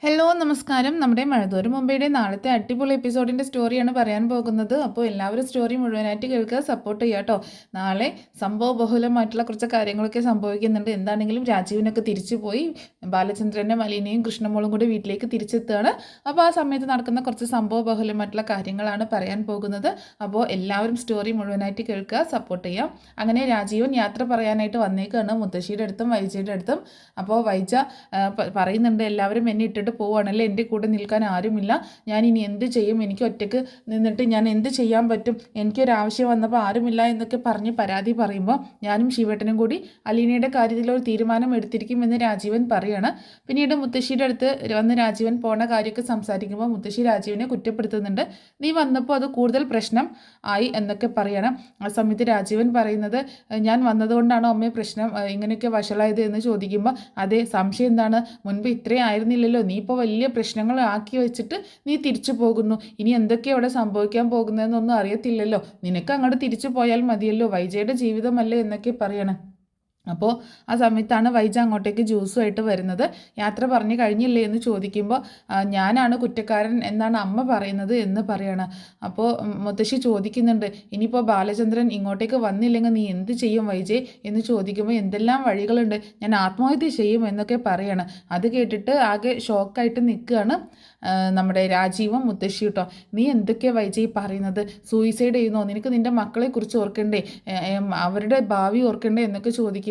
Hello നമസ്കാരം. നമ്മുടെ മഴതോരും മുംബൈയുടെ നാളത്തെ അടിപൊളി എപ്പിസോഡിൻ്റെ സ്റ്റോറിയാണ് പറയാൻ പോകുന്നത്. അപ്പോൾ എല്ലാവരും സ്റ്റോറി മുഴുവനായിട്ട് കേൾക്കുക, സപ്പോർട്ട് ചെയ്യുക കേട്ടോ. നാളെ സംഭവ ബഹുലമായിട്ടുള്ള കുറച്ച് കാര്യങ്ങളൊക്കെ സംഭവിക്കുന്നുണ്ട്. എന്താണെങ്കിലും രാജീവിനൊക്കെ തിരിച്ചു പോയി ബാലചന്ദ്രൻ്റെ മലീനയും കൃഷ്ണമോളും കൂടി വീട്ടിലേക്ക് തിരിച്ചെത്തുകയാണ്. അപ്പോൾ ആ സമയത്ത് നടക്കുന്ന കുറച്ച് സംഭവ ബഹുലമായിട്ടുള്ള കാര്യങ്ങളാണ് പറയാൻ പോകുന്നത്. അപ്പോൾ എല്ലാവരും സ്റ്റോറി മുഴുവനായിട്ട് കേൾക്കുക, സപ്പോർട്ട് ചെയ്യാം. അങ്ങനെ രാജീവൻ യാത്ര പറയാനായിട്ട് വന്നേക്കാണ് മുത്തശ്ശിയുടെ അടുത്തും വൈജയുടെ അടുത്തും. അപ്പോൾ വൈജ പറയുന്നുണ്ട്, എല്ലാവരും എന്നെ ഇട്ടിട്ട് പോവുകയാണല്ലേ, എൻ്റെ കൂടെ നിൽക്കാൻ ആരുമില്ല, ഞാൻ ഇനി എന്ത് ചെയ്യും, എനിക്ക് ഒറ്റയ്ക്ക് നിന്നിട്ട് ഞാൻ എന്ത് ചെയ്യാൻ പറ്റും, എനിക്കൊരാവശ്യം വന്നപ്പോൾ ആരുമില്ല എന്നൊക്കെ പറഞ്ഞ് പരാതി പറയുമ്പോൾ ഞാനും ശിവേട്ടനും കൂടി അലീനയുടെ കാര്യത്തിൽ ഒരു തീരുമാനം എടുത്തിരിക്കുമെന്ന് രാജീവൻ പറയുകയാണ്. പിന്നീട് മുത്തശ്ശിയുടെ അടുത്ത് വന്ന് രാജീവൻ പോണ കാര്യമൊക്കെ സംസാരിക്കുമ്പോൾ മുത്തശ്ശി രാജീവനെ കുറ്റപ്പെടുത്തുന്നുണ്ട്. നീ വന്നപ്പോൾ അത് കൂടുതൽ പ്രശ്നം ആയി എന്നൊക്കെ പറയണം. ആ സമയത്ത് രാജീവൻ പറയുന്നത്, ഞാൻ വന്നതുകൊണ്ടാണോ അമ്മയെ പ്രശ്നം ഇങ്ങനെയൊക്കെ വഷളായത് എന്ന് ചോദിക്കുമ്പോൾ, അതെ, സംശയം എന്താണ്, മുൻപ് ഇത്രയും ആയിരുന്നില്ലല്ലോ, നീ ഇപ്പോൾ വലിയ പ്രശ്നങ്ങൾ ആക്കി വെച്ചിട്ട് നീ തിരിച്ചു പോകുന്നു, ഇനി എന്തൊക്കെയാണ് അവിടെ സംഭവിക്കാൻ പോകുന്നതെന്നൊന്നും അറിയത്തില്ലല്ലോ, നിനക്ക് അങ്ങോട്ട് തിരിച്ചു പോയാൽ മതിയല്ലോ, വൈജയുടെ ജീവിതമല്ലേ എന്നൊക്കെ പറയണം. അപ്പോൾ ആ സമയത്താണ് വൈജ അങ്ങോട്ടേക്ക് ജ്യൂസുമായിട്ട് വരുന്നത്. യാത്ര പറഞ്ഞു കഴിഞ്ഞില്ലേ എന്ന് ചോദിക്കുമ്പോൾ, ഞാനാണ് കുറ്റക്കാരൻ എന്നാണ് അമ്മ പറയുന്നത് എന്ന് പറയണം. അപ്പോൾ മുത്തശ്ശി ചോദിക്കുന്നുണ്ട്, ഇനിയിപ്പോൾ ബാലചന്ദ്രൻ ഇങ്ങോട്ടേക്ക് വന്നില്ലെങ്കിൽ നീ എന്ത് ചെയ്യും വൈജയ് എന്ന് ചോദിക്കുമ്പോൾ, എന്തെല്ലാം വഴികളുണ്ട്, ഞാൻ ആത്മഹത്യ ചെയ്യും എന്നൊക്കെ പറയണം. അത് കേട്ടിട്ട് ആകെ ഷോക്കായിട്ട് നിൽക്കുകയാണ് നമ്മുടെ രാജീവും മുത്തശ്ശി കേട്ടോ. നീ എന്തൊക്കെയാണ് വൈജയ് പറയുന്നത്, സൂയിസൈഡ് ചെയ്യുന്നോ, നിനക്ക് നിൻ്റെ മക്കളെക്കുറിച്ച് ഓർക്കണ്ടേ, അവരുടെ ഭാവി ഓർക്കണ്ടേ എന്നൊക്കെ ചോദിക്കും.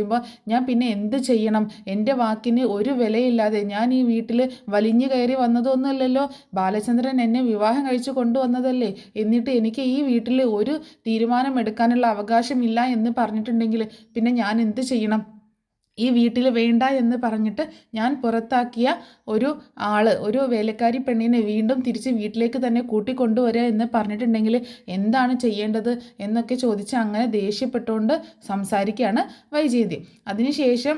ഞാൻ പിന്നെ എന്ത് ചെയ്യണം, എൻ്റെ വാക്കിന് ഒരു വിലയില്ലാതെ ഞാൻ ഈ വീട്ടിൽ വലിഞ്ഞു കയറി വന്നതൊന്നുമല്ലല്ലോ, ബാലചന്ദ്രൻ എന്നെ വിവാഹം കഴിച്ചു കൊണ്ടുവന്നതല്ലേ, എന്നിട്ട് എനിക്ക് ഈ വീട്ടിൽ ഒരു തീരുമാനം എടുക്കാനുള്ള അവകാശമില്ല എന്ന് പറഞ്ഞിട്ടുണ്ടെങ്കിൽ പിന്നെ ഞാൻ എന്ത് ചെയ്യണം? ഈ വീട്ടിൽ വേണ്ട എന്ന് പറഞ്ഞിട്ട് ഞാൻ പുറത്താക്കിയ ഒരു വേലക്കാരി പെണ്ണിനെ വീണ്ടും തിരിച്ച് വീട്ടിലേക്ക് തന്നെ കൂട്ടിക്കൊണ്ടുവരിക എന്ന് പറഞ്ഞിട്ടുണ്ടെങ്കിൽ എന്താണ് ചെയ്യേണ്ടത് എന്നൊക്കെ ചോദിച്ച് അങ്ങനെ ദേഷ്യപ്പെട്ടുകൊണ്ട് സംസാരിക്കുകയാണ് വൈജയന്തി. അതിനുശേഷം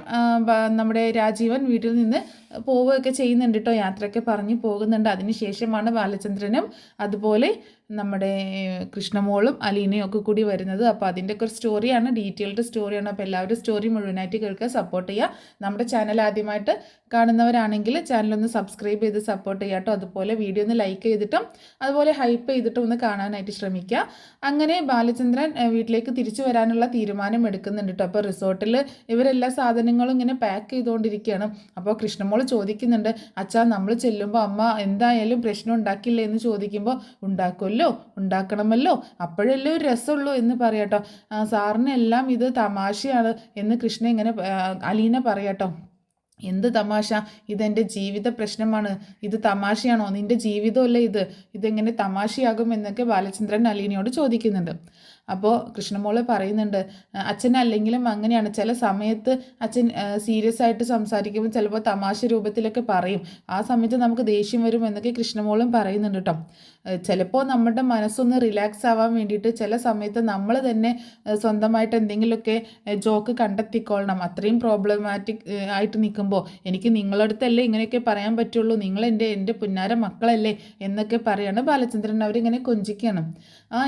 നമ്മുടെ രാജീവൻ വീട്ടിൽ നിന്ന് പോവുകയൊക്കെ ചെയ്യുന്നുണ്ട് കേട്ടോ, യാത്രയൊക്കെ പറഞ്ഞ് പോകുന്നുണ്ട്. അതിനുശേഷമാണ് ബാലചന്ദ്രനും അതുപോലെ നമ്മുടെ കൃഷ്ണമോളും അലീനയും ഒക്കെ കൂടി വരുന്നത്. അപ്പോൾ അതിൻ്റെയൊക്കെ ഒരു സ്റ്റോറിയാണ്, ഡീറ്റെയിൽഡ് സ്റ്റോറിയാണ്. അപ്പോൾ എല്ലാവരും സ്റ്റോറി മുഴുവനായിട്ട് കേൾക്കുക, സപ്പോർട്ട് ചെയ്യുക. നമ്മുടെ ചാനൽ ആദ്യമായിട്ട് കാണുന്നവരാണെങ്കിൽ ചാനലൊന്ന് സബ്സ്ക്രൈബ് ചെയ്ത് സപ്പോർട്ട് ചെയ്യുക കേട്ടോ. അതുപോലെ വീഡിയോ ഒന്ന് ലൈക്ക് ചെയ്തിട്ടും അതുപോലെ ഹൈപ്പ് ചെയ്തിട്ടും ഒന്ന് കാണാനായിട്ട് ശ്രമിക്കുക. അങ്ങനെ ബാലചന്ദ്രൻ വീട്ടിലേക്ക് തിരിച്ചു വരാനുള്ള തീരുമാനം എടുക്കുന്നുണ്ട് കേട്ടോ. അപ്പോൾ റിസോർട്ടിൽ ഇവരെല്ലാ സാധനങ്ങളും ഇങ്ങനെ പാക്ക് ചെയ്തുകൊണ്ടിരിക്കുകയാണ്. അപ്പോൾ കൃഷ്ണമോൾ ചോദിക്കുന്നുണ്ട്, അച്ഛാ നമ്മൾ ചെല്ലുമ്പോൾ അമ്മ എന്തായാലും പ്രശ്നം ഉണ്ടാക്കില്ലേ എന്ന് ചോദിക്കുമ്പോൾ, ഉണ്ടാക്കുമല്ലോ, ഉണ്ടാക്കണമല്ലോ, അപ്പോഴല്ലേ ഒരു രസമുള്ളൂ എന്ന് പറയാട്ടോ. സാറിന് എല്ലാം ഇത് തമാശയാണ് എന്ന് കൃഷ്ണ ഇങ്ങനെ അലീന പറയാട്ടോ. എന്ത് തമാശ, ഇതെൻ്റെ ജീവിത പ്രശ്നമാണ്, ഇത് തമാശയാണോ, നിൻ്റെ ജീവിതമല്ലേ ഇതെങ്ങനെ തമാശയാകും എന്നൊക്കെ ബാലചന്ദ്രൻ അലീനയോട് ചോദിക്കുന്നുണ്ട്. അപ്പോൾ കൃഷ്ണമോള് പറയുന്നുണ്ട്, അച്ഛനല്ലെങ്കിലും അങ്ങനെയാണ്, ചില സമയത്ത് അച്ഛൻ സീരിയസ് ആയിട്ട് സംസാരിക്കുമ്പോൾ ചിലപ്പോൾ തമാശ രൂപത്തിലൊക്കെ പറയും, ആ സമയത്ത് നമുക്ക് ദേഷ്യം വരും എന്നൊക്കെ കൃഷ്ണമോളും പറയുന്നുണ്ട് കേട്ടോ. ചിലപ്പോൾ നമ്മുടെ മനസ്സൊന്ന് റിലാക്സ് ആവാൻ വേണ്ടിയിട്ട് ചില സമയത്ത് നമ്മൾ തന്നെ സ്വന്തമായിട്ട് എന്തെങ്കിലുമൊക്കെ ജോക്ക് കണ്ടെത്തിക്കൊള്ളണം. അത്രയും പ്രോബ്ലമാറ്റിക് ആയിട്ട് നിൽക്കുമ്പോൾ എനിക്ക് നിങ്ങളടുത്തല്ലേ ഇങ്ങനെയൊക്കെ പറയാൻ പറ്റുള്ളൂ, എൻ്റെ പുന്നാര മക്കളല്ലേ എന്നൊക്കെ പറയാണ് ബാലചന്ദ്രൻ. അവരിങ്ങനെ കൊഞ്ചിക്കുകയാണ്.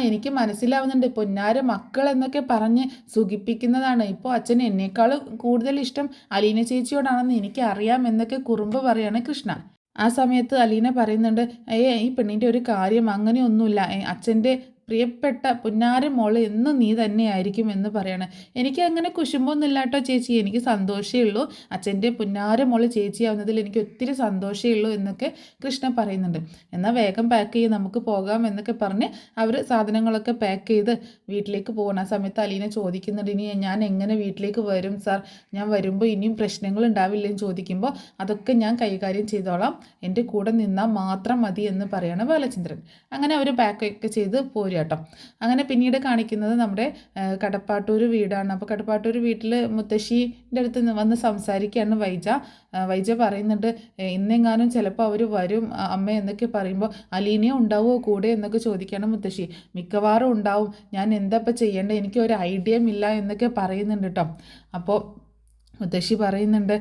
എനിക്ക് മനസ്സിലാവുന്നുണ്ട്, പൊന്നാര മക്കൾ എന്നൊക്കെ പറഞ്ഞ് സുഖിപ്പിക്കുന്നതാണ്. ഇപ്പോൾ അച്ഛൻ എന്നേക്കാൾ കൂടുതൽ ഇഷ്ടം അലീന ചേച്ചിയോടാണെന്ന് എനിക്കറിയാം എന്നൊക്കെ കുറുമ്പ് പറയാണ് കൃഷ്ണ. ആ സമയത്ത് അലീന പറയുന്നുണ്ട്, ഈ പെണ്ണിൻ്റെ ഒരു കാര്യം അങ്ങനെയൊന്നുമില്ല, അച്ഛൻ്റെ പ്രിയപ്പെട്ട പുന്നാര മോള് എന്നും നീ തന്നെയായിരിക്കും എന്ന് പറയണം. എനിക്ക് അങ്ങനെ കുശുമ്പൊന്നുമില്ല കേട്ടോ ചേച്ചി, എനിക്ക് സന്തോഷമേ ഉള്ളൂ, അച്ഛൻ്റെ പുന്നാര മോള് ചേച്ചിയാവുന്നതിൽ എനിക്ക് ഒത്തിരി സന്തോഷമേ ഉള്ളൂ എന്നൊക്കെ കൃഷ്ണ പറയുന്നുണ്ട്. എന്നാൽ വേഗം പാക്ക് ചെയ്ത് നമുക്ക് പോകാം എന്നൊക്കെ പറഞ്ഞ് അവർ സാധനങ്ങളൊക്കെ പാക്ക് ചെയ്ത് വീട്ടിലേക്ക് പോകണം. ആ സമയത്ത് അലീന ചോദിക്കുന്നുണ്ട്, ഇനി ഞാൻ എങ്ങനെ വീട്ടിലേക്ക് വരും സാർ, ഞാൻ വരുമ്പോൾ ഇനിയും പ്രശ്നങ്ങൾ ഉണ്ടാവില്ലെന്ന് ചോദിക്കുമ്പോൾ, അതൊക്കെ ഞാൻ കൈകാര്യം ചെയ്തോളാം, എൻ്റെ കൂടെ നിന്നാൽ മാത്രം മതി എന്ന് പറയാണ് ബാലചന്ദ്രൻ. അങ്ങനെ അവർ പാക്കൊക്കെ ചെയ്ത് പോരുക കേട്ടോ. അങ്ങനെ പിന്നീട് കാണിക്കുന്നത് നമ്മുടെ കടപ്പാട്ടൂർ വീടാണ്. അപ്പോൾ കടപ്പാട്ടൂർ വീട്ടിൽ മുത്തശ്ശീൻ്റെ അടുത്ത് വന്ന് സംസാരിക്കുകയാണ് വൈജ പറയുന്നുണ്ട്, ഇന്നെങ്ങാനും ചിലപ്പോൾ അവർ വരും അമ്മ എന്നൊക്കെ പറയുമ്പോൾ, അലീനയോ ഉണ്ടാവുമോ കൂടെ എന്നൊക്കെ ചോദിക്കുകയാണ് മുത്തശ്ശി. മിക്കവാറും ഉണ്ടാവും, ഞാൻ എന്താ ഇപ്പോൾ ചെയ്യേണ്ടത്, എനിക്ക് ഒരു ഐഡിയയും ഇല്ല എന്നൊക്കെ പറയുന്നുണ്ട് കേട്ടോ. അപ്പോൾ മുത്തശ്ശി പറയുന്നുണ്ട്,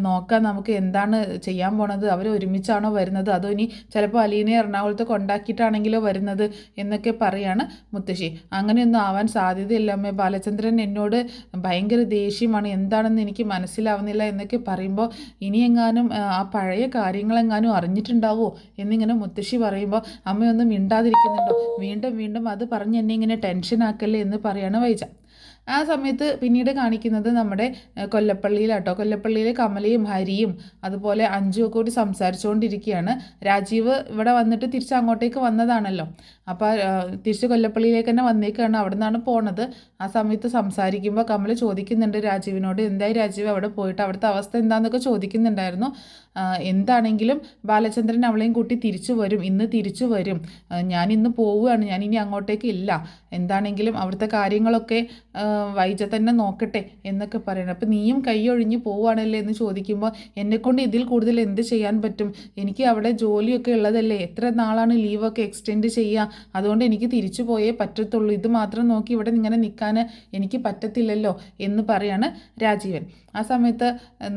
നോക്കാം നമുക്ക് എന്താണ് ചെയ്യാൻ പോണത്, അവർ ഒരുമിച്ചാണോ വരുന്നത്, അതോ ഇനി ചിലപ്പോൾ അലീനെ എറണാകുളത്ത് കൊണ്ടാക്കിയിട്ടാണെങ്കിലോ വരുന്നത് എന്നൊക്കെ പറയാണ് മുത്തശ്ശി. അങ്ങനെയൊന്നും ആവാൻ സാധ്യതയില്ല അമ്മേ, ബാലചന്ദ്രൻ എന്നോട് ഭയങ്കര ദേഷ്യമാണ്, എന്താണെന്ന് എനിക്ക് മനസ്സിലാവുന്നില്ല എന്നൊക്കെ പറയുമ്പോൾ ഇനിയെങ്ങാനും ആ പഴയ കാര്യങ്ങളെങ്ങാനും അറിഞ്ഞിട്ടുണ്ടാവോ എന്നിങ്ങനെ മുത്തശ്ശി പറയുമ്പോൾ അമ്മയൊന്നും മിണ്ടാതിരിക്കുന്നുണ്ടോ, വീണ്ടും വീണ്ടും അത് പറഞ്ഞ് എന്നെ ഇങ്ങനെ ടെൻഷനാക്കല്ലേ എന്ന് പറയാണ് വൈജ. ആ സമയത്ത് പിന്നീട് കാണിക്കുന്നത് നമ്മുടെ കൊല്ലപ്പള്ളിയിലാട്ടോ. കൊല്ലപ്പള്ളിയിൽ കമലയും ഹരിയും അതുപോലെ അഞ്ജുവും കൂടി സംസാരിച്ചുകൊണ്ടിരിക്കുകയാണ്. രാജീവ് ഇവിടെ വന്നിട്ട് തിരിച്ച് അങ്ങോട്ടേക്ക് വന്നതാണല്ലോ. അപ്പോൾ തിരിച്ച് കൊല്ലപ്പള്ളിയിലേക്ക് തന്നെ വന്നേക്കാണ്, അവിടെ നിന്നാണ് പോണത്. ആ സമയത്ത് സംസാരിക്കുമ്പോൾ കമല ചോദിക്കുന്നുണ്ട് രാജീവിനോട്, എന്തായി രാജീവ് അവിടെ പോയിട്ട് അവിടുത്തെ അവസ്ഥ എന്താണെന്നൊക്കെ ചോദിക്കുന്നുണ്ടായിരുന്നു. എന്താണെങ്കിലും ബാലചന്ദ്രൻ അവളെയും കൂട്ടി തിരിച്ചു വരും, ഇന്ന് തിരിച്ചു വരും, ഞാനിന്ന് പോവുകയാണ്, ഞാനിനി അങ്ങോട്ടേക്ക് ഇല്ല, എന്താണെങ്കിലും അവിടുത്തെ കാര്യങ്ങളൊക്കെ വൈജ തന്നെ നോക്കട്ടെ എന്നൊക്കെ പറയണം. അപ്പം നീയും കൈയൊഴിഞ്ഞ് പോവുകയാണല്ലേ എന്ന് ചോദിക്കുമ്പോൾ എന്നെക്കൊണ്ട് ഇതിൽ കൂടുതൽ എന്ത് ചെയ്യാൻ പറ്റും, എനിക്ക് അവിടെ ജോലിയൊക്കെ ഉള്ളതല്ലേ, എത്ര നാളാണ് ലീവൊക്കെ എക്സ്റ്റെൻഡ് ചെയ്യുക, അതുകൊണ്ട് എനിക്ക് തിരിച്ചു പോയേ പറ്റത്തുള്ളൂ, ഇത് മാത്രം നോക്കി ഇവിടെ ഇങ്ങനെ നിൽക്കാൻ എനിക്ക് പറ്റത്തില്ലല്ലോ എന്ന് പറയാണ് രാജീവൻ. ആ സമയത്ത്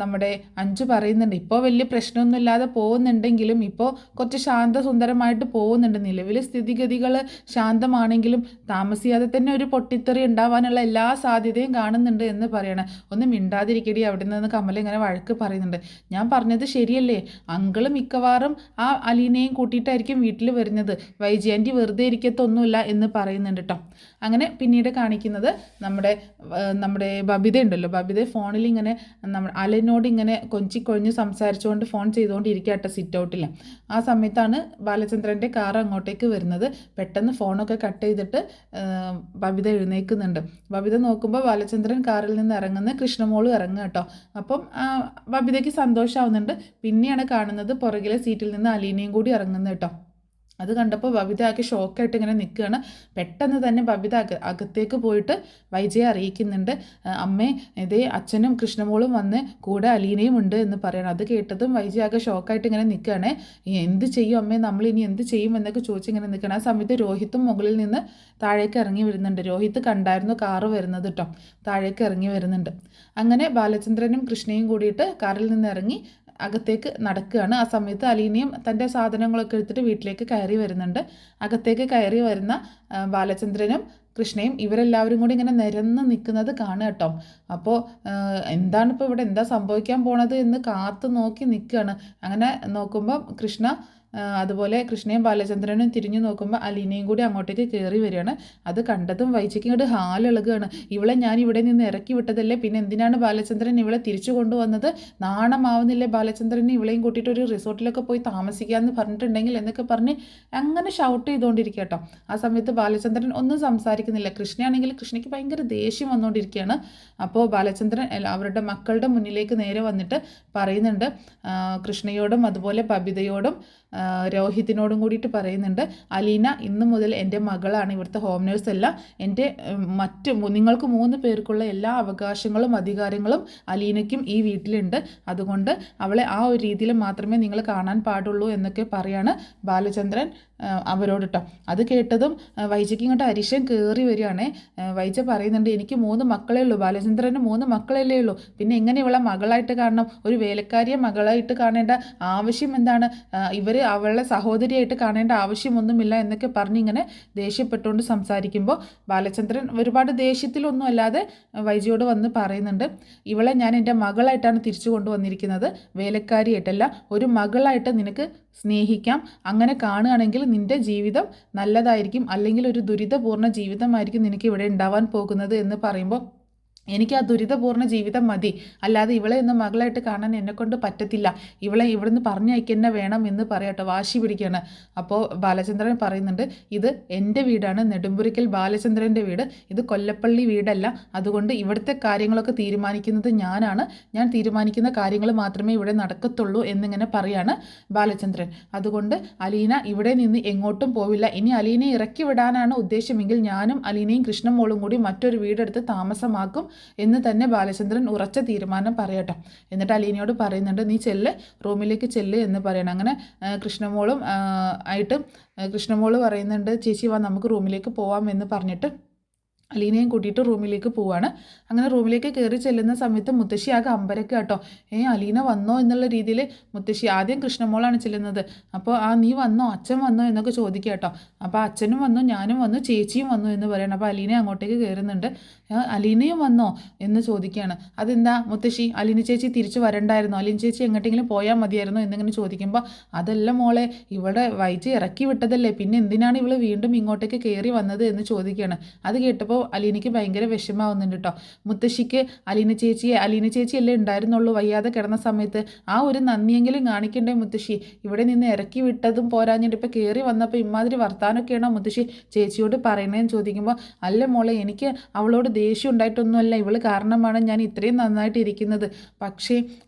നമ്മുടെ അഞ്ജു പറയുന്നുണ്ട്, ഇപ്പോൾ വലിയ പ്രശ്നമൊന്നുമില്ലാതെ പോകുന്നുണ്ടെങ്കിലും ഇപ്പോൾ കുറച്ച് ശാന്തസുന്ദരമായിട്ട് പോകുന്നുണ്ട്, നിലവിലെ സ്ഥിതിഗതികൾ ശാന്തമാണെങ്കിലും താമസിയാതെ തന്നെ ഒരു പൊട്ടിത്തെറി ഉണ്ടാവാനുള്ള എല്ലാ സാധ്യതയും കാണുന്നുണ്ട് എന്ന് പറയണം. ഒന്ന് മിണ്ടാതിരിക്കടി അവിടെ നിന്ന് കമല ഇങ്ങനെ വഴക്ക് പറയുന്നുണ്ട്. ഞാൻ പറഞ്ഞത് ശരിയല്ലേ, അങ്കിള് മിക്കവാറും ആ അലീനയും കൂട്ടിയിട്ടായിരിക്കും വീട്ടിൽ വരുന്നത്, വൈജി ആൻറ്റി വെറുതെ ഇരിക്കത്തൊന്നുമില്ല എന്ന് പറയുന്നുണ്ട് കേട്ടോ. അങ്ങനെ പിന്നീട് കാണിക്കുന്നത് നമ്മുടെ ബബിത ഉണ്ടല്ലോ, ബബിത ഫോണിൽ ഇങ്ങനെ അലനോട് ഇങ്ങനെ കൊഞ്ചിക്കൊഴിഞ്ഞ് സംസാരിച്ചുകൊണ്ട് ഫോൺ ചെയ്തുകൊണ്ടിരിക്കുക കേട്ടോ സിറ്റ് ഔട്ടിൽ. ആ സമയത്താണ് ബാലചന്ദ്രൻ്റെ കാർ അങ്ങോട്ടേക്ക് വരുന്നത്. പെട്ടെന്ന് ഫോണൊക്കെ കട്ട് ചെയ്തിട്ട് ബബിത എഴുന്നേൽക്കുന്നുണ്ട്. ബബിത നോക്കുമ്പോൾ ബാലചന്ദ്രൻ കാറിൽ നിന്ന് ഇറങ്ങുന്ന കൃഷ്ണമോളും ഇറങ്ങുക കേട്ടോ. അപ്പം ബബിതയ്ക്ക് സന്തോഷമാവുന്നുണ്ട്. പിന്നെയാണ് കാണുന്നത് പുറകിലെ സീറ്റിൽ നിന്ന് അലീനയും കൂടി ഇറങ്ങുന്നത് കേട്ടോ. അത് കണ്ടപ്പോൾ ബബിത ആക്കി ഷോക്കായിട്ട് ഇങ്ങനെ നിൽക്കുകയാണ്. പെട്ടെന്ന് തന്നെ ബബിത അകത്തേക്ക് പോയിട്ട് വൈജയെ അറിയിക്കുന്നുണ്ട്, അമ്മേ ഇതേ അച്ഛനും കൃഷ്ണമോളും വന്ന് കൂടെ അലീനയും ഉണ്ട് എന്ന് പറയണം. അത് കേട്ടതും വൈജയ ആകെ ഷോക്കായിട്ട് ഇങ്ങനെ നിൽക്കുകയാണ്. എന്ത് ചെയ്യും അമ്മേ, നമ്മളിനി എന്ത് ചെയ്യും എന്നൊക്കെ ചോദിച്ചിങ്ങനെ നിൽക്കണം. ആ സമയത്ത് രോഹിത്തും മുകളിൽ നിന്ന് താഴേക്ക് ഇറങ്ങി വരുന്നുണ്ട്. രോഹിത്ത് കണ്ടായിരുന്നു കാറ് വരുന്നത് കേട്ടോ, താഴേക്ക് ഇറങ്ങി വരുന്നുണ്ട്. അങ്ങനെ ബാലചന്ദ്രനും കൃഷ്ണയും കൂടിയിട്ട് കാറിൽ നിന്ന് ഇറങ്ങി അകത്തേക്ക് നടക്കുകയാണ്. ആ സമയത്ത് അലീനയും തൻ്റെ സാധനങ്ങളൊക്കെ എടുത്തിട്ട് വീട്ടിലേക്ക് കയറി വരുന്നുണ്ട്. അകത്തേക്ക് കയറി വരുന്ന ബാലചന്ദ്രനും കൃഷ്ണയും ഇവരെല്ലാവരും കൂടി ഇങ്ങനെ നിരന്ന് നിൽക്കുന്നത് കാണുക കേട്ടോ. അപ്പോൾ എന്താണിപ്പോൾ ഇവിടെ എന്താ സംഭവിക്കാൻ പോണത് എന്ന് കാത്തു നോക്കി നിൽക്കുകയാണ്. അങ്ങനെ നോക്കുമ്പോൾ കൃഷ്ണ അതുപോലെ കൃഷ്ണയും ബാലചന്ദ്രനും തിരിഞ്ഞു നോക്കുമ്പോൾ അലീനയും കൂടി അങ്ങോട്ടേക്ക് കയറി വരികയാണ്. അത് കണ്ടതും വൈജയ്ക്ക് ഇങ്ങോട്ട് ഹാലിളകുകയാണ്. ഇവളെ ഞാൻ ഇവിടെ നിന്ന് ഇറക്കി വിട്ടതല്ലേ, പിന്നെ എന്തിനാണ് ബാലചന്ദ്രൻ ഇവളെ തിരിച്ചു കൊണ്ടുവന്നത്, നാണമാവുന്നില്ലേ ബാലചന്ദ്രന് ഇവളെയും കൂട്ടിയിട്ട് ഒരു റിസോർട്ടിലൊക്കെ പോയി താമസിക്കാമെന്ന് പറഞ്ഞിട്ടുണ്ടെങ്കിൽ എന്നൊക്കെ പറഞ്ഞ് അങ്ങനെ ഷൗട്ട് ചെയ്തുകൊണ്ടിരിക്കുക കേട്ടോ. ആ സമയത്ത് ബാലചന്ദ്രൻ ഒന്നും സംസാരിക്കുന്നില്ല. കൃഷ്ണയാണെങ്കിൽ കൃഷ്ണയ്ക്ക് ഭയങ്കര ദേഷ്യം വന്നുകൊണ്ടിരിക്കുകയാണ്. അപ്പോൾ ബാലചന്ദ്രൻ അവരുടെ മക്കളുടെ മുന്നിലേക്ക് നേരെ വന്നിട്ട് പറയുന്നുണ്ട്, കൃഷ്ണയോടും അതുപോലെ ബബിതയോടും രോഹിത്തിനോടും കൂടിയിട്ട് പറയുന്നുണ്ട്, അലീന ഇന്ന് മുതൽ എൻ്റെ മകളാണ്, ഇവിടുത്തെ ഹോം നേഴ്സ് അല്ല, എൻ്റെ നിങ്ങൾക്ക് 3 പേർക്കുള്ള എല്ലാ അവകാശങ്ങളും അധികാരങ്ങളും അലീനയ്ക്കും ഈ വീട്ടിലുണ്ട്, അതുകൊണ്ട് അവളെ ആ ഒരു രീതിയിൽ മാത്രമേ നിങ്ങൾ കാണാൻ പാടുള്ളൂ എന്നൊക്കെ പറയാണ് ബാലചന്ദ്രൻ അവരോട് കേട്ടോ. അത് കേട്ടതും വൈജയ്ക്ക് ഇങ്ങോട്ട് അരിശം കയറി വരികയാണേ. വൈജ പറയുന്നുണ്ട്, എനിക്ക് 3 മക്കളേ ഉള്ളൂ, ബാലചന്ദ്രന് 3 മക്കളല്ലേ ഉള്ളൂ, പിന്നെ എങ്ങനെ ഇവളെ മകളായിട്ട് കാണണം, ഒരു വേലക്കാരിയെ മകളായിട്ട് കാണേണ്ട ആവശ്യം എന്താണ്, ഇവർ അവളെ സഹോദരിയായിട്ട് കാണേണ്ട ആവശ്യമൊന്നുമില്ല എന്നൊക്കെ പറഞ്ഞ് ഇങ്ങനെ ദേഷ്യപ്പെട്ടുകൊണ്ട് സംസാരിക്കുമ്പോൾ ബാലചന്ദ്രൻ ഒരുപാട് ദേഷ്യത്തിലൊന്നും അല്ലാതെ വൈജയോട് വന്ന് പറയുന്നുണ്ട്, ഇവളെ ഞാൻ എൻ്റെ മകളായിട്ടാണ് തിരിച്ചു കൊണ്ടുവന്നിരിക്കുന്നത്, വേലക്കാരിയായിട്ടല്ല, ഒരു മകളായിട്ട് നിനക്ക് സ്നേഹിക്കാം, അങ്ങനെ കാണുകയാണെങ്കിൽ നിൻ്റെ ജീവിതം നല്ലതായിരിക്കും, അല്ലെങ്കിൽ ഒരു ദുരിതപൂർണ്ണ ജീവിതമായിരിക്കും നിനക്ക് ഇവിടെ ഉണ്ടാവാൻ പോകുന്നത് എന്ന് പറയുമ്പോൾ എനിക്ക് ആ ദുരിതപൂർണ്ണ ജീവിതം മതി, അല്ലാതെ ഇവളെ ഒന്ന് മകളായിട്ട് കാണാൻ എന്നെക്കൊണ്ട് പറ്റത്തില്ല, ഇവളെ ഇവിടുന്ന് പറഞ്ഞയക്കന്നെ വേണം എന്ന് പറയട്ടെ, വാശി പിടിക്കുകയാണ്. അപ്പോൾ ബാലചന്ദ്രൻ പറയുന്നുണ്ട്, ഇത് എൻ്റെ വീടാണ്, നെടുമ്പുരിക്കൽ ബാലചന്ദ്രൻ്റെ വീട്, ഇത് കൊല്ലപ്പള്ളി വീടല്ല, അതുകൊണ്ട് ഇവിടുത്തെ കാര്യങ്ങളൊക്കെ തീരുമാനിക്കുന്നത് ഞാനാണ്, ഞാൻ തീരുമാനിക്കുന്ന കാര്യങ്ങൾ മാത്രമേ ഇവിടെ നടക്കത്തുള്ളൂ എന്നിങ്ങനെ പറയാണ് ബാലചന്ദ്രൻ. അതുകൊണ്ട് അലീന ഇവിടെ നിന്ന് എങ്ങോട്ടും പോവില്ല, ഇനി അലീനയെ ഇറക്കി വിടാനാണ് ഉദ്ദേശമെങ്കിൽ ഞാനും അലീനയും കൃഷ്ണമോളും കൂടി മറ്റൊരു വീടെടുത്ത് താമസമാക്കും എന്ന് തന്നെ ബാലചന്ദ്രൻ ഉറച്ച തീരുമാനം പറയട്ടെ. എന്നിട്ട് അലീനയോട് പറയുന്നുണ്ട്, നീ ചെല്ല്, റൂമിലേക്ക് ചെല്ല് എന്ന് പറയണം. അങ്ങനെ കൃഷ്ണമോള് പറയുന്നുണ്ട്, ചേച്ചി വാ നമുക്ക് റൂമിലേക്ക് പോവാം എന്ന് പറഞ്ഞിട്ട് അലീനയും കൂട്ടിയിട്ട് റൂമിലേക്ക് പോവാണ്. അങ്ങനെ റൂമിലേക്ക് കയറി ചെല്ലുന്ന സമയത്ത് മുത്തശ്ശി ആകെ അമ്പരക്ക് കേട്ടോ. അലീന വന്നോ എന്നുള്ള രീതിയിൽ മുത്തശ്ശി ആദ്യം കൃഷ്ണമോളാണ് ചെല്ലുന്നത്. അപ്പോൾ നീ വന്നോ, അച്ഛൻ വന്നോ എന്നൊക്കെ ചോദിക്കുക കേട്ടോ. അപ്പോൾ അച്ഛനും വന്നു, ഞാനും വന്നു, ചേച്ചിയും വന്നു എന്ന് പറയണം. അപ്പോൾ അലീന അങ്ങോട്ടേക്ക് കയറുന്നുണ്ട്. അലീനയും വന്നോ എന്ന് ചോദിക്കുകയാണ്. അതെന്താ മുത്തശ്ശി, അലീന ചേച്ചി തിരിച്ചു വരണ്ടായിരുന്നോ, അലീന ചേച്ചി എങ്ങോട്ടെങ്കിലും പോയാൽ മതിയായിരുന്നോ എന്നിങ്ങനെ ചോദിക്കുമ്പോൾ, അതല്ല മോളെ, ഇവിടെ വൈജി ഇറക്കി വിട്ടതല്ലേ, പിന്നെ എന്തിനാണ് ഇവൾ വീണ്ടും ഇങ്ങോട്ടേക്ക് കയറി വന്നത് എന്ന് ചോദിക്കുകയാണ്. അത് കേട്ടപ്പോൾ അലീനയ്ക്ക് ഭയങ്കര വിഷമാവുന്നുണ്ട് കേട്ടോ. മുത്തശ്ശിക്ക് അലീന ചേച്ചിയല്ലേ ഉണ്ടായിരുന്നുള്ളൂ വയ്യാതെ കിടന്ന സമയത്ത്, ആ ഒരു നന്ദിയെങ്കിലും കാണിക്കണ്ടേ മുത്തശ്ശി, ഇവിടെ നിന്ന് ഇറക്കി വിട്ടതും പോരാഞ്ഞിട്ട് ഇപ്പോൾ കയറി വന്നപ്പോൾ ഇമാതിരി വർത്താനൊക്കെയാണോ മുത്തശ്ശി ചേച്ചിയോട് പറയണേന്ന് ചോദിക്കുമ്പോൾ, അല്ല മോളെ, എനിക്ക് അവളോട് ദേഷ്യം ഉണ്ടായിട്ടൊന്നുമല്ല, ഇവൾ കാരണമാണ് ഞാൻ ഇത്രയും നന്നായിട്ട് ഇരിക്കുന്നത്. പക്ഷേ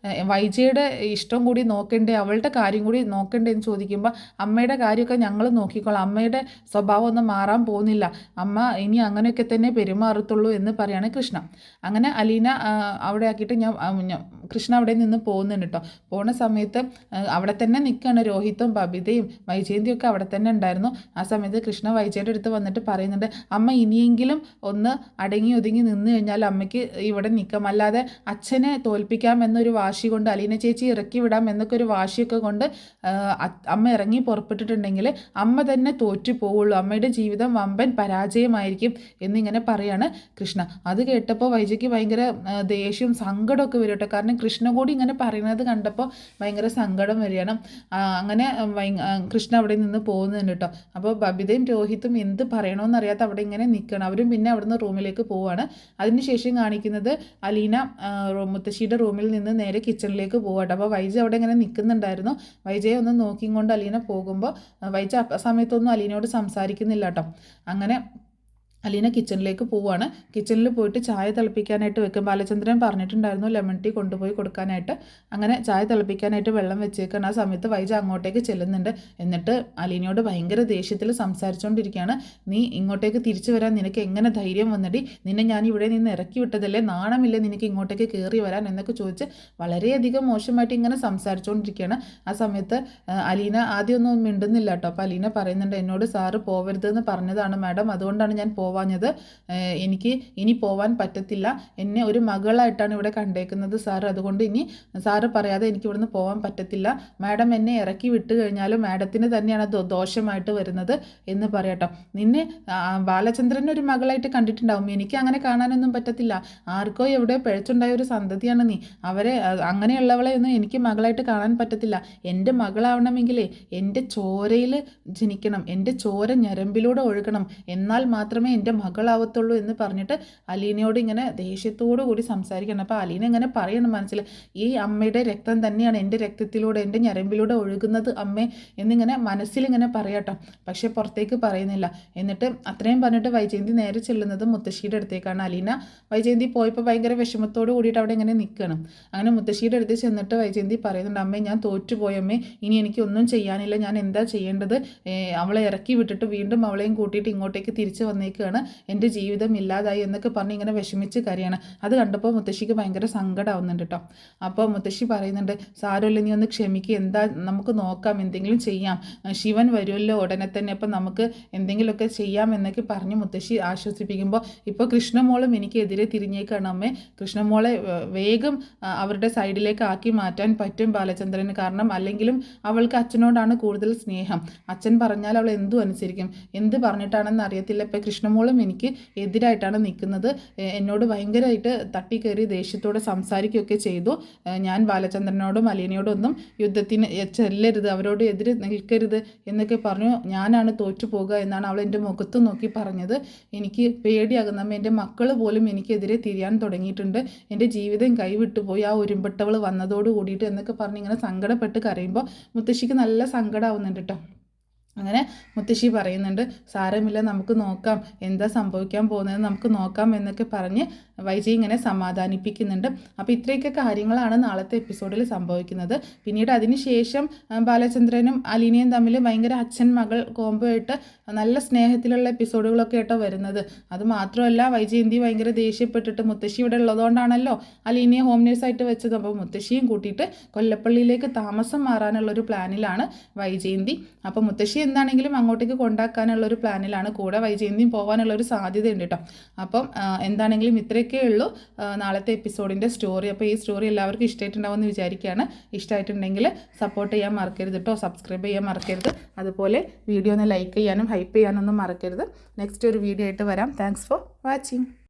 വൈജയുടെ ഇഷ്ടം കൂടി നോക്കണ്ടേ, അവളുടെ കാര്യം കൂടി നോക്കണ്ടേ എന്ന് ചോദിക്കുമ്പോൾ, അമ്മയുടെ കാര്യമൊക്കെ ഞങ്ങൾ നോക്കിക്കോളാം, അമ്മയുടെ സ്വഭാവം ഒന്നും മാറാൻ പോകുന്നില്ല, അമ്മ ഇനി അങ്ങനെയൊക്കെ തന്നെ പെരുമാറത്തുള്ളൂ എന്ന് പറയാണ് കൃഷ്ണ. അങ്ങനെ അലീന അവിടെ ആക്കിയിട്ട് കൃഷ്ണ അവിടെ നിന്ന് പോകുന്നുണ്ട് കേട്ടോ. പോകുന്ന സമയത്ത് അവിടെ തന്നെ നിൽക്കുകയാണ് രോഹിത്തും ബബിതയും വൈജയന്തിയും ഒക്കെ അവിടെ തന്നെ ഉണ്ടായിരുന്നു. ആ സമയത്ത് കൃഷ്ണ വൈജയുടെ അടുത്ത് വന്നിട്ട് പറയുന്നുണ്ട്, അമ്മ ഇനിയെങ്കിലും ഒന്ന് അടങ്ങി ഒതുങ്ങി നിന്ന് കഴിഞ്ഞാൽ അമ്മയ്ക്ക് ഇവിടെ നിൽക്കാം, അല്ലാതെ അച്ഛനെ തോൽപ്പിക്കാം എന്നൊരു വാശി കൊണ്ട്, അലീന ചേച്ചി ഇറക്കി വിടാം എന്നൊക്കെ ഒരു വാശിയൊക്കെ കൊണ്ട് അമ്മ ഇറങ്ങി പുറപ്പെട്ടിട്ടുണ്ടെങ്കിൽ അമ്മ തന്നെ തോറ്റു പോവുള്ളൂ, അമ്മയുടെ ജീവിതം വമ്പൻ പരാജയമായിരിക്കും എന്നിങ്ങനെ പറയാണ് കൃഷ്ണ. അത് കേട്ടപ്പോൾ വൈജയ്ക്ക് ഭയങ്കര ദേഷ്യവും സങ്കടമൊക്കെ വരും കേട്ടോ. കാരണം കൃഷ്ണ കൂടി ഇങ്ങനെ പറയുന്നത് കണ്ടപ്പോൾ ഭയങ്കര സങ്കടം വരികയാണ്. അങ്ങനെ കൃഷ്ണ അവിടെ നിന്ന് പോകുന്നുണ്ട് കേട്ടോ. അപ്പോൾ ബബിതയും രോഹിത്തും എന്ത് പറയണമെന്നറിയാത്ത അവിടെ ഇങ്ങനെ നിൽക്കണം. അവരും പിന്നെ അവിടുന്ന് റൂമിലേക്ക് പോവുകയാണ്. അതിനുശേഷം കാണിക്കുന്നത് അലീന മുത്തശ്ശിയുടെ റൂമിൽ നിന്ന് നേരെ കിച്ചണിലേക്ക് പോകട്ടെ. അപ്പോൾ വൈജ അവിടെ ഇങ്ങനെ നിൽക്കുന്നുണ്ടായിരുന്നു. വൈജയെ ഒന്ന് നോക്കിക്കൊണ്ട് അലീന പോകുമ്പോൾ വൈജ ആ സമയത്തൊന്നും അലീനയോട് സംസാരിക്കുന്നില്ല കേട്ടോ. അങ്ങനെ അലീന കിച്ചണിലേക്ക് പോവുകയാണ്. കിച്ചണിൽ പോയിട്ട് ചായ തിളപ്പിക്കാനായിട്ട് വെക്കും. ബാലചന്ദ്രൻ പറഞ്ഞിട്ടുണ്ടായിരുന്നു ലെമൺ ടീ കൊണ്ടുപോയി കൊടുക്കാനായിട്ട്. അങ്ങനെ ചായ തിളപ്പിക്കാനായിട്ട് വെള്ളം വെച്ചേക്കാണ്. ആ സമയത്ത് വൈജ അങ്ങോട്ടേക്ക് ചെല്ലുന്നുണ്ട്. എന്നിട്ട് അലീനയോട് ഭയങ്കര ദേഷ്യത്തിൽ സംസാരിച്ചുകൊണ്ടിരിക്കുകയാണ്. നീ ഇങ്ങോട്ടേക്ക് തിരിച്ചു വരാൻ നിനക്ക് എങ്ങനെ ധൈര്യം വന്നടി, നിന്നെ ഞാൻ ഇവിടെ നിന്ന് ഇറക്കി വിട്ടതല്ലേ, നാണമില്ലേ നിനക്ക് ഇങ്ങോട്ടേക്ക് കയറി വരാൻ എന്നൊക്കെ ചോദിച്ച് വളരെയധികം മോശമായിട്ട് ഇങ്ങനെ സംസാരിച്ചുകൊണ്ടിരിക്കുകയാണ്. ആ സമയത്ത് അലീന ആദ്യമൊന്നും മിണ്ടുന്നില്ല കേട്ടോ. അപ്പോൾ അലീന പറയുന്നുണ്ട്, എന്നോട് സാറ് പോവരുതെന്ന് പറഞ്ഞതാണ് മാഡം, അതുകൊണ്ടാണ് ഞാൻ പോവാഞ്ഞത്, എനിക്ക് ഇനി പോവാൻ പറ്റത്തില്ല, എന്നെ ഒരു മകളായിട്ടാണ് ഇവിടെ കണ്ടേക്കുന്നത് സാർ, അതുകൊണ്ട് ഇനി സാറ് പറയാതെ എനിക്ക് ഇവിടുന്ന് പോകാൻ പറ്റത്തില്ല, മാഡം എന്നെ ഇറക്കി വിട്ട് കഴിഞ്ഞാലും മാഡത്തിന് തന്നെയാണ് ദോഷമായിട്ട് വരുന്നത് എന്ന് പറയട്ടോ. നിന്നെ ബാലചന്ദ്രനെ ഒരു മകളായിട്ട് കണ്ടിട്ടുണ്ടാവും, എനിക്ക് അങ്ങനെ കാണാനൊന്നും പറ്റത്തില്ല, ആർക്കോ എവിടെ പിഴച്ചുണ്ടായ ഒരു സന്തതിയാണ് നീ, അവരെ അങ്ങനെയുള്ളവളെ ഒന്നും എനിക്ക് മകളായിട്ട് കാണാൻ പറ്റത്തില്ല, എൻ്റെ മകളാവണമെങ്കിലേ എൻ്റെ ചോരയിൽ ജനിക്കണം, എൻ്റെ ചോര ഞരമ്പിലൂടെ ഒഴുകണം, എന്നാൽ മാത്രമേ എൻ്റെ മകളാവത്തുള്ളൂ എന്ന് പറഞ്ഞിട്ട് അലീനയോട് ഇങ്ങനെ ദേഷ്യത്തോടു കൂടി സംസാരിക്കണം. അപ്പോൾ അലീന ഇങ്ങനെ പറയണം മനസ്സിൽ, ഈ അമ്മയുടെ രക്തം തന്നെയാണ് എൻ്റെ രക്തത്തിലൂടെ എൻ്റെ ഞരമ്പിലൂടെ ഒഴുകുന്നത് അമ്മേ എന്നിങ്ങനെ മനസ്സിലിങ്ങനെ പറയട്ടോ. പക്ഷേ പുറത്തേക്ക് പറയുന്നില്ല. എന്നിട്ട് അത്രയും പറഞ്ഞിട്ട് വൈജയന്തി നേരെ ചെല്ലുന്നത് മുത്തശ്ശിയുടെ അടുത്തേക്കാണ്. അലീന വൈജയന്തി പോയപ്പോൾ ഭയങ്കര വിഷമത്തോട് കൂടിയിട്ട് അവിടെ ഇങ്ങനെ നിൽക്കണം. അങ്ങനെ മുത്തശ്ശിയുടെ അടുത്ത് ചെന്നിട്ട് വൈജയന്തി പറയുന്നുണ്ട്, അമ്മേ ഞാൻ തോറ്റുപോയമ്മേ, ഇനി എനിക്ക് ഒന്നും ചെയ്യാനില്ല, ഞാൻ എന്താ ചെയ്യേണ്ടത്, അവളെ ഇറക്കി വിട്ടിട്ട് വീണ്ടും അവളെയും കൂട്ടിയിട്ട് ഇങ്ങോട്ടേക്ക് തിരിച്ചു വന്നേക്കാണ്, എൻ്റെ ജീവിതം ഇല്ലാതായി എന്നൊക്കെ പറഞ്ഞ് ഇങ്ങനെ വിഷമിച്ച് കരയാണ്. അത് കണ്ടപ്പോൾ മുത്തശ്ശിക്ക് ഭയങ്കര സങ്കടമാവുന്നുണ്ട് കേട്ടോ. അപ്പോൾ മുത്തശ്ശി പറയുന്നുണ്ട്, സാരമില്ല നീ ഒന്ന് ക്ഷമിക്കുക, എന്താ നമുക്ക് നോക്കാം, എന്തെങ്കിലും ചെയ്യാം, ശിവൻ വരുമല്ലോ ഉടനെ തന്നെ, അപ്പം നമുക്ക് എന്തെങ്കിലുമൊക്കെ ചെയ്യാം എന്നൊക്കെ പറഞ്ഞ് മുത്തശ്ശി ആശ്വസിപ്പിക്കുമ്പോൾ ഇപ്പോൾ കൃഷ്ണമോളും എനിക്കെതിരെ തിരിഞ്ഞേക്കാണ് അമ്മേ, കൃഷ്ണമോളെ വേഗം അവരുടെ സൈഡിലേക്ക് ആക്കി മാറ്റാൻ പറ്റും ബാലചന്ദ്രന്, കാരണം അല്ലെങ്കിലും അവൾക്ക് അച്ഛനോടാണ് കൂടുതൽ സ്നേഹം, അച്ഛൻ പറഞ്ഞാൽ അവൾ എന്തും അനുസരിക്കും, എന്ത് പറഞ്ഞിട്ടാണെന്ന് അറിയത്തില്ല, ഇപ്പോൾ കൃഷ്ണമോളും എനിക്ക് എതിരായിട്ടാണ് നിൽക്കുന്നത്, എന്നോട് ഭയങ്കരമായിട്ട് തട്ടിക്കയറി ദേഷ്യത്തോടെ സംസാരിക്കുകയൊക്കെ ചെയ്തു, ഞാൻ ബാലചന്ദ്രനോടും അലീനയോടും ഒന്നും യുദ്ധത്തിന് ചെല്ലരുത്, അവരോട് എതിരെ നിൽക്കരുത് എന്നൊക്കെ പറഞ്ഞു, ഞാനാണ് തോറ്റു പോകുക എന്നാണ് അവൾ എൻ്റെ മുഖത്ത് നോക്കി പറഞ്ഞത്, എനിക്ക് പേടിയാകുന്നമ്മ, എൻ്റെ മക്കൾ പോലും എനിക്കെതിരെ തിരിയാൻ തുടങ്ങിയിട്ടുണ്ട്, എൻ്റെ ജീവിതം കൈവിട്ടു പോയി ആ ഉരുമ്പട്ടവൾ വന്നതോട് കൂടിയിട്ട് എന്നൊക്കെ പറഞ്ഞ് ഇങ്ങനെ സങ്കടപ്പെട്ട് കരയുമ്പോൾ മുത്തശ്ശിക്ക് നല്ല സങ്കടമാവുന്നുണ്ട് കേട്ടോ. അങ്ങനെ മുത്തശ്ശി പറയുന്നുണ്ട്, സാരമില്ല നമുക്ക് നോക്കാം, എന്താ സംഭവിക്കാൻ പോകുന്നത് നമുക്ക് നോക്കാം എന്നൊക്കെ പറഞ്ഞ് വൈജയ് ഇങ്ങനെ സമാധാനിപ്പിക്കുന്നുണ്ട്. അപ്പോൾ ഇത്രയൊക്കെ കാര്യങ്ങളാണ് നാളത്തെ എപ്പിസോഡിൽ സംഭവിക്കുന്നത്. പിന്നീട് അതിന് ശേഷം ബാലചന്ദ്രനും അലീനയും തമ്മിൽ ഭയങ്കര അച്ഛൻ മകൾ കോംബോ ആയിട്ട് നല്ല സ്നേഹത്തിലുള്ള എപ്പിസോഡുകളൊക്കെ ആയിട്ടോ വരുന്നത്. അത് മാത്രമല്ല വൈജയന്തി ഭയങ്കര ദേഷ്യപ്പെട്ടിട്ട്, മുത്തശ്ശി ഇവിടെ ഉള്ളതുകൊണ്ടാണല്ലോ അലീനയെ ഹോം നേഴ്സായിട്ട് വെച്ചത്, അപ്പോൾ മുത്തശ്ശിയും കൂട്ടിയിട്ട് കൊല്ലപ്പള്ളിയിലേക്ക് താമസം മാറാനുള്ളൊരു പ്ലാനിലാണ് വൈജയന്തി. അപ്പോൾ മുത്തശ്ശി എന്താണെങ്കിലും അങ്ങോട്ടേക്ക് കൊണ്ടാക്കാനുള്ളൊരു പ്ലാനിലാണ്. കൂടെ വൈജയന്തിയും പോകാനുള്ളൊരു സാധ്യതയുണ്ട് കേട്ടോ. അപ്പം എന്താണെങ്കിലും ഇത്രയൊക്കെ ഉള്ളൂ നാളത്തെ എപ്പിസോഡിൻ്റെ സ്റ്റോറി. അപ്പോൾ ഈ സ്റ്റോറി എല്ലാവർക്കും ഇഷ്ടമായിട്ടുണ്ടാവുമെന്ന് വിചാരിക്കുകയാണ്. ഇഷ്ടമായിട്ടുണ്ടെങ്കിൽ സപ്പോർട്ട് ചെയ്യാൻ മറക്കരുത് കേട്ടോ, സബ്സ്ക്രൈബ് ചെയ്യാൻ മറക്കരുത്. അതുപോലെ വീഡിയോ ഒന്ന് ലൈക്ക് ചെയ്യാനും ഹൈപ്പ് ചെയ്യാനൊന്നും മറക്കരുത്. നെക്സ്റ്റ് ഒരു വീഡിയോ ആയിട്ട് വരാം. Thanks for watching.